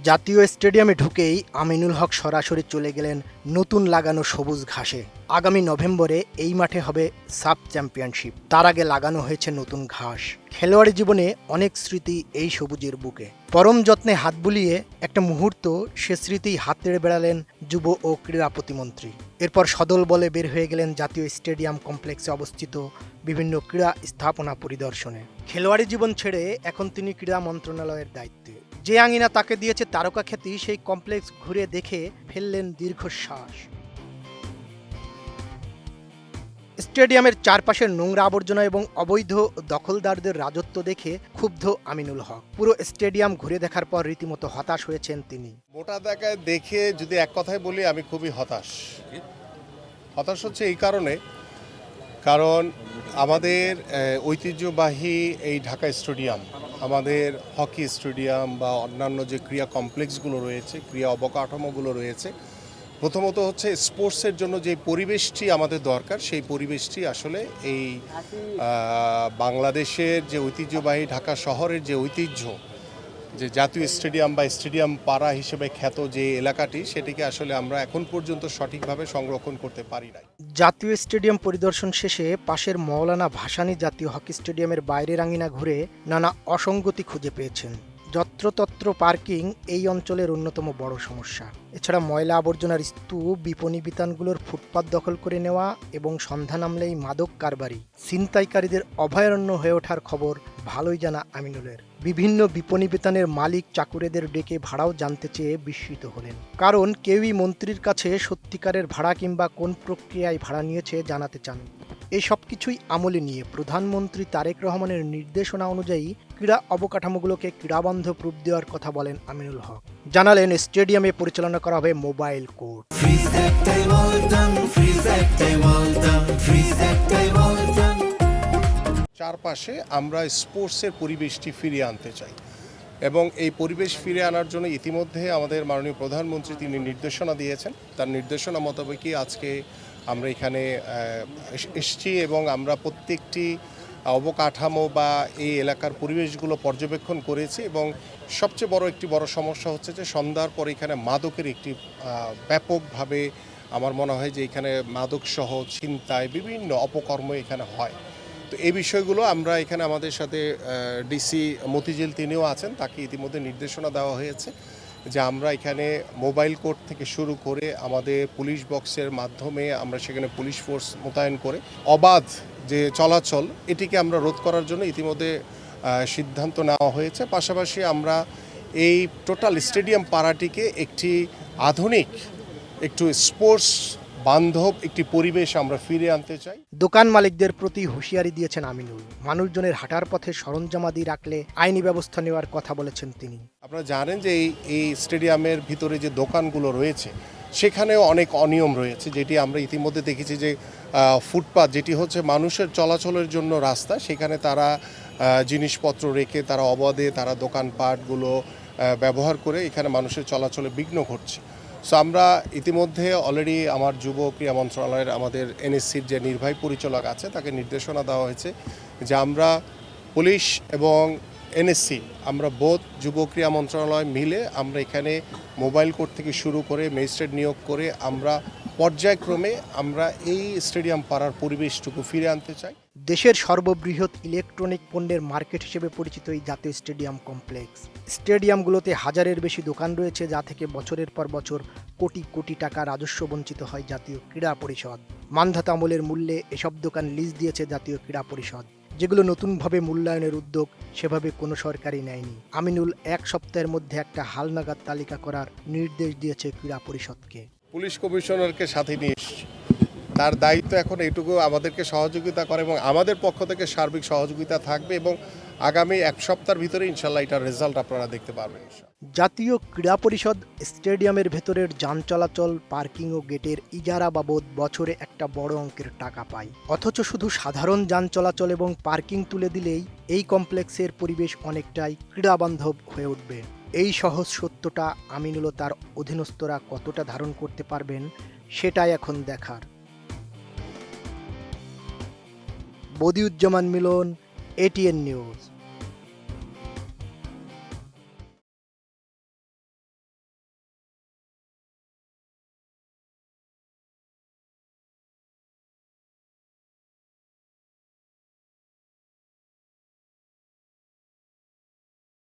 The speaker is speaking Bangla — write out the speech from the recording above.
জাতীয় স্টেডিয়ামে ঢুকেই আমিনুল হক সরাসরি চলে গেলেন নতুন লাগানো সবুজ ঘাসে। আগামী নভেম্বরে এই মাঠে হবে সাব চ্যাম্পিয়নশিপ। তার আগে লাগানো হয়েছে নতুন ঘাস। খেলোয়াড়ি জীবনে অনেক স্মৃতি এই সবুজের বুকে। পরম যত্নে হাত বুলিয়ে একটা মুহূর্ত সে স্মৃতি হাত নেড়ে বেড়ালেন যুব ও ক্রীড়া প্রতিমন্ত্রী। এরপর সদল বলে বের হয়ে গেলেন জাতীয় স্টেডিয়াম কমপ্লেক্সে অবস্থিত বিভিন্ন ক্রীড়া স্থাপনা পরিদর্শনে। খেলোয়াড়ি জীবন ছেড়ে এখন তিনি ক্রীড়া মন্ত্রণালয়ের দায়িত্বে। যে আঙিনা তাকে দিয়েছে তারকা খ্যাতি, সেই কমপ্লেক্স ঘুরে দেখে ফেললেন দীর্ঘশ্বাস। স্টেডিয়ামের চারপাশের নোংরা আবর্জনা এবং অবৈধ দখলদারদের রাজত্ব দেখে ক্ষুব্ধ আমিনুল হক। পুরো স্টেডিয়াম ঘুরে দেখার পর রীতিমতো হতাশ হয়েছেন তিনি। মোটা দাগায় দেখে যদি এক কথায় বলি, আমি খুবই হতাশ হচ্ছে এই কারণ আমাদের ঐতিহ্যবাহী এই ঢাকা স্টেডিয়াম, আমাদের হকি স্টেডিয়াম বা অন্যান্য যে ক্রীড়া কমপ্লেক্সগুলো রয়েছে, ক্রীড়া অবকাঠামোগুলো রয়েছে, প্রথমত হচ্ছে স্পোর্টসের জন্য যে পরিবেশটি আমাদের দরকার, সেই পরিবেশটি আসলে এই বাংলাদেশের যে ঐতিহ্যবাহী ঢাকা শহরের যে ঐতিহ্য, যে জাতীয় স্টেডিয়াম বা স্টেডিয়াম পাড়া হিসেবে খ্যাত যে এলাকাটি, সেটিকে আসলে আমরা এখন পর্যন্ত সঠিকভাবে সংরক্ষণ করতে পারি নাই। জাতীয় স্টেডিয়াম পরিদর্শন শেষে পাশের মওলানা ভাসানী জাতীয় হকি স্টেডিয়ামের বাইরের আঙিনা ঘুরে নানা অসঙ্গতি খুঁজে পেয়েছেন। যত্রতত্র পার্কিং এই অঞ্চলের অন্যতম বড় সমস্যা। এছাড়া ময়লা আবর্জনার স্তূপ, বিপণী বিতানগুলোর ফুটপাত দখল করে নেওয়া এবং সন্ধ্যা নামলেই মাদক কারবারি, ছিনতাইকারীদের অভয়ারণ্য হয়ে ওঠার খবর ভালোই জানা আমিনুলের। বিভিন্ন বিপণী বিতানের মালিক চাকুরেদের ডেকে ভাড়াও জানতে চেয়ে বিস্মিত হলেন, কারণ কেউই মন্ত্রীর কাছে সত্যিকারের ভাড়া কিংবা কোন প্রক্রিয়ায় ভাড়া নিয়েছে জানাতে চান। এই সব কিছুই আমলে নিয়ে প্রধানমন্ত্রী তারেক রহমানের নির্দেশনা অনুযায়ী ক্রীড়া অবকাঠামোগুলোকে ক্রীড়াবান্ধব রূপ দেওয়ার কথা বলেন আমিনুল হক। জানালেন স্টেডিয়ামে পরিচালনা করা হবে মোবাইল কোর্ট। চারপাশে আমরা স্পোর্টসের পরিবেশটি ফিরিয়ে আনতে চাই এবং এই পরিবেশ ফিরিয়ে আনার জন্য ইতিমধ্যে আমাদের মাননীয় প্রধানমন্ত্রী তিনি নির্দেশনা দিয়েছেন। তার নির্দেশনা মোতাবেকই আজকে আমরা এখানে এসেছি এবং আমরা প্রত্যেকটি অবকাঠামো বা এই এলাকার পরিবেশগুলো পর্যবেক্ষণ করেছি এবং সবচেয়ে বড় সমস্যা হচ্ছে যে সন্ধ্যার পর এখানে মাদকের একটি ব্যাপকভাবে, আমার মনে হয় যে এখানে মাদকসহ ছিনতাই, বিভিন্ন অপকর্ম এখানে হয়। তো এই বিষয়গুলো আমরা এখানে আমাদের সাথে ডিসি মতিঝিল তিনিও আছেন, তাকে ইতিমধ্যে নির্দেশনা দেওয়া হয়েছে যে আমরা এখানে মোবাইল কোর্ট থেকে শুরু করে আমাদের পুলিশ বক্সের মাধ্যমে আমরা সেখানে পুলিশ ফোর্স মোতায়েন করে অবাধ যে চলাচল, এটিকে আমরা রোধ করার জন্য ইতিমধ্যে সিদ্ধান্ত নেওয়া হয়েছে। পাশাপাশি আমরা এই টোটাল স্টেডিয়াম পাড়াটিকে একটি আধুনিক, একটু স্পোর্টস বান্ধব একটি পরিবেশ আমরা ফিরে আনতে চাই। দোকান মালিকদের প্রতি হুঁশিয়ারি দিয়েছেন আমিনুল। মানুষজনের হাঁটার পথে সরঞ্জামাদি রাখলে আইনি ব্যবস্থা নেওয়ার কথা বলেছেন তিনি। আপনারা জানেন যে এই স্টেডিয়ামের ভিতরে যে দোকানগুলো রয়েছে সেখানেও অনেক অনিয়ম রয়েছে, যেটি আমরা ইতিমধ্যে দেখেছি যে ফুটপাত যেটি হচ্ছে মানুষের চলাচলের জন্য রাস্তা, সেখানে তারা জিনিসপত্র রেখে তারা অবাধে তারা দোকানপাটগুলো ব্যবহার করে এখানে মানুষের চলাচলে বিঘ্ন ঘটছে। সো আমরা ইতিমধ্যে অলরেডি আমার যুব ক্রীড়া মন্ত্রণালয়ের আমাদের এনএসসির যে নির্বাহী পরিচালক আছে তাকে নির্দেশনা দেওয়া হয়েছে যে আমরা পুলিশ এবং এনএসসি, আমরা বোধ যুব ক্রীড়া মন্ত্রণালয় মিলে আমরা এখানে মোবাইল কোর্ট থেকে শুরু করে ম্যাজিস্ট্রেট নিয়োগ করে আমরা পর্যায়ক্রমে আমরা এই স্টেডিয়াম পাড়ার পরিবেশটুকু ফিরে আনতে চাই। দেশের সর্ববৃহৎ ইলেকট্রনিক পণ্যের মার্কেট হিসেবে পরিচিত এই জাতীয় স্টেডিয়াম কমপ্লেক্স। স্টেডিয়ামগুলোতে হাজারের বেশি দোকান রয়েছে, যা থেকে বছরের পর বছর কোটি কোটি টাকা রাজস্ব বঞ্চিত হয় জাতীয় ক্রীড়া পরিষদ। মানধাতা আমলের মূল্যে এসব দোকান লিজ দিয়েছে জাতীয় ক্রীড়া পরিষদ, যেগুলো নতুনভাবে মূল্যায়নের উদ্যোগ সেভাবে কোনো সরকারই নেয়নি। আমিনুল এক সপ্তাহের মধ্যে একটা হালনাগাদ তালিকা করার নির্দেশ দিয়েছে ক্রীড়া পরিষদকে। পুলিশ কমিশনারকে সাথে নিয়ে এসেছি, তার দায়িত্ব এখন এটুকু আমাদেরকে সহযোগিতা করে এবং আমাদের পক্ষ থেকে সার্বিক সহযোগিতা থাকবে এবং আগামী এক সপ্তাহের ভিতরে ইনশাল্লাহ এটার রেজাল্ট আপনারা দেখতে পারবেন। জাতীয় ক্রীড়া পরিষদ স্টেডিয়ামের ভেতরের যান চলাচল, পার্কিং ও গেটের ইজারা বাবদ বছরে একটা বড় অঙ্কের টাকা পায়। অথচ শুধু সাধারণ যান চলাচল এবং পার্কিং তুলে দিলেই এই কমপ্লেক্সের পরিবেশ অনেকটাই ক্রীড়াবান্ধব হয়ে উঠবে। এই সহজ সত্যটা আমিনুল ও তার অধীনস্থরা কতটা ধারণ করতে পারবেন সেটাই এখন দেখার। বদিউজ্জামান মিলন, এটিএন নিউজ।